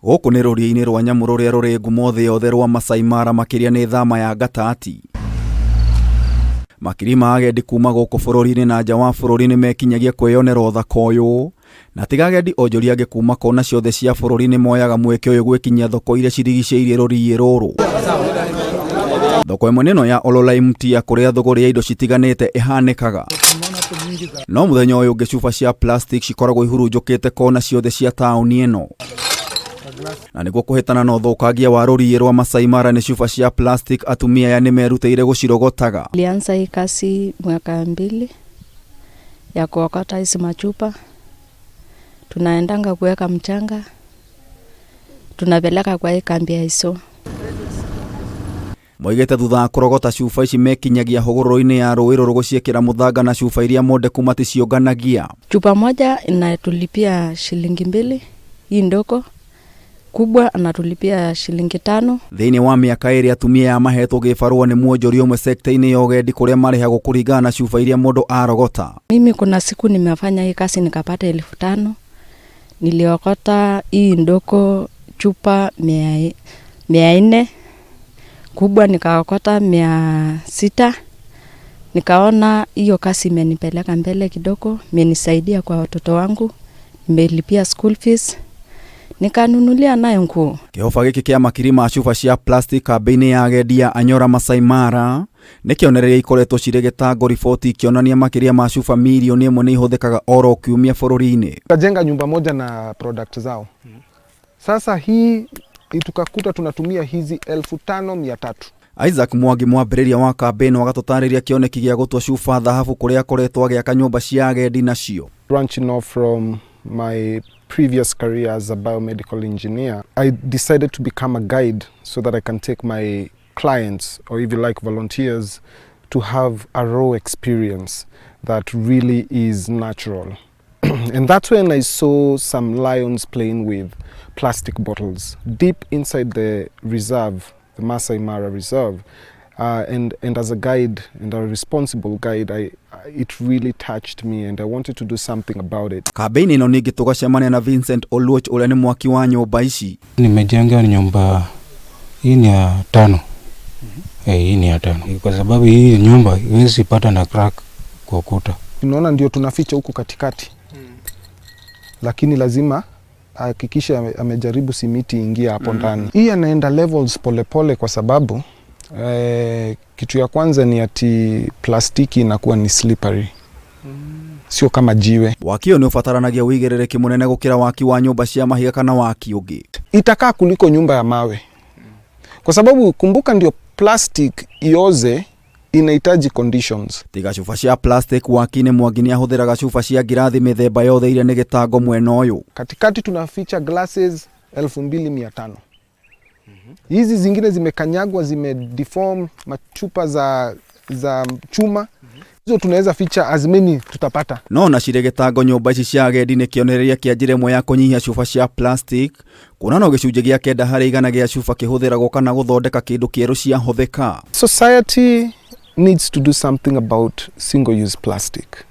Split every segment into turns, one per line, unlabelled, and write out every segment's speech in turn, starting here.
Gũkũ nĩ rũriĩ-inĩ rwa nyamũ rũrĩa rũrĩ ngumo thĩ yothe rwa Maasai Mara, makĩria nĩ thama ya gatati. Makiri ma agendi kuma gũkũ bũrũri-inĩ na nja wa bũrũri nĩ mekinyagia kwĩyonera ũthaka ũyũ, na tiga agendi onjoria angĩ kuma kona ciothe cia bũrũri nĩ moyaga mweke ũyũ gwĩkinyia thoko iria cirigicĩirie rũriĩ rũrũ. Thoko ĩmwe nĩno ya RURII-INI kũrĩa thũgũrĩ ya indo citiganĩte ihanĩkaga. No mũthenya ũyũ ũngĩ cuba cia plastic cikoragwo ihurunjũkĩte kona ciothe cia taũni ĩno. Na nĩguo kũhĩtana na ũthũkangia wa rũriĩ rwa Maasai Mara nĩ cuba cia plastic, atumia aya nĩ merutĩire gũcirogotaga.
Nilianza hii kazi mwaka 2 ya kuokota hizi machupa. Tunaendanga kuweka mchanga, tunapeleka kwa hii kambi ya iso.
Moigĩte thutha wa kũrogota cuba ici mekinyagia hũgũrũrũ-inĩ ya rũĩ rũrũ gũciĩkĩra mũthanga na cuba iria monde kuma ticionganagia.
Chupa moja inatulipia shilingi 2, hii ndogo. Kubwa anatulipia shilingi 5.
Thĩinĩ wa mĩaka ĩrĩa atumia ya mahetwo gĩbarũa nĩ mwonjoria ũmwe sekta-inĩ ya ũgendi kũrĩa marĩhagwo kũringana na cuba iria mũndũ arogota.
Mimi kuna siku nimefanya hii kazi nikapata 5,000. Niliokota hii ndogo chupa 400. Kubwa nikaokota 600. Nikaona hiyo kazi imenipeleka mbele kidogo, imenisaidia kwa watoto wangu, nimelipia school fees. Nikanunulia nayo nguo. Kĩoba gĩkĩ kĩa makiri ma cuba cia plastic kambĩ-inĩ ya agendi ya Anyora Maasai Mara nĩ kĩonereria ikoretwo cirĩ gĩtango, riboti ikĩonania makĩria ma cuba milioni 1 nĩ ihũthĩkaga oro kiumia bũrũri-inĩ.
Tukajenga nyumba moja na product zao. Sasa hii tukakuta tunatumia hizi 5,300.
Isaac Mwangi, mwambĩrĩria wa kambĩ ĩno, agatũtarĩria kĩoneki gĩa gũtua cuba thahabu kũrĩa akoretwo agĩaka nyũmba cia agendi nacio.
Branching off from my previous career as a biomedical engineer, I decided to become a guide so that I can take my clients, or if you like volunteers, to have a raw experience that really is natural. And that's when I saw some lions playing with plastic bottles deep inside the reserve, the Maasai Mara reserve. And as a guide, and a responsible guide, it really touched me and I wanted to do something about it.
Kambĩ-inĩ ĩno ningĩ tũgacemania na Vincent Oluoch ũrĩa nĩ mwaki wa nyũmba ici.
Nimejenga nyumba hii ni ya 5. Hii ni ya 5. Kwa sababu hii nyumba iwezi pata na crack kwa ukuta.
Unaona ndio tunaficha huku katikati. Lakini lazima hakikisha amejaribu simiti ingia hapo ndani. Hii anaenda levels polepole kwa sababu kitu ya kwanza ni ati plastiki inakuwa ni slippery. Sio kama jiwe.
Waki ũyũ nĩ ũbataranagia ũigĩrĩrĩki mũnene gũkĩra waki wa nyũmba cia mahiga kana waki ũngĩ.
Itakaa kuliko nyumba ya mawe. Kwa sababu kumbuka ndio plastic ioze inahitaji conditions. Tiga
cuba cia plastic, waki-inĩ Mwangi nĩ ahũthĩraga cuba cia ngirathi mĩthemba yothe iria nĩ gĩtango mwena ũyũ.
Katikati tunaficha glasses 2,500. Hizi zingine zimekanyagwa, zimedeform, machupa za chuma. Hizo tunaweza ficha as many tutapata.
No na cirĩ gĩtango nyũmba ici cia agendi nĩ kĩonereria kĩa njĩra ĩmwe ya kũnyihia cuba cia plastic, kuona no gĩcunjĩ gĩa 9 harĩ 100 gĩa cuba kĩhũthĩragwo kana gũthondeka kĩndũ kĩerũ cia hũthĩka.
Society needs to do something about single-use plastic.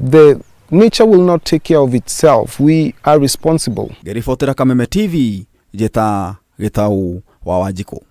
The nature will not take care of itself. We are responsible.
Ngĩribotera Kameme TV, Gĩtaũ wa Wanjikũ.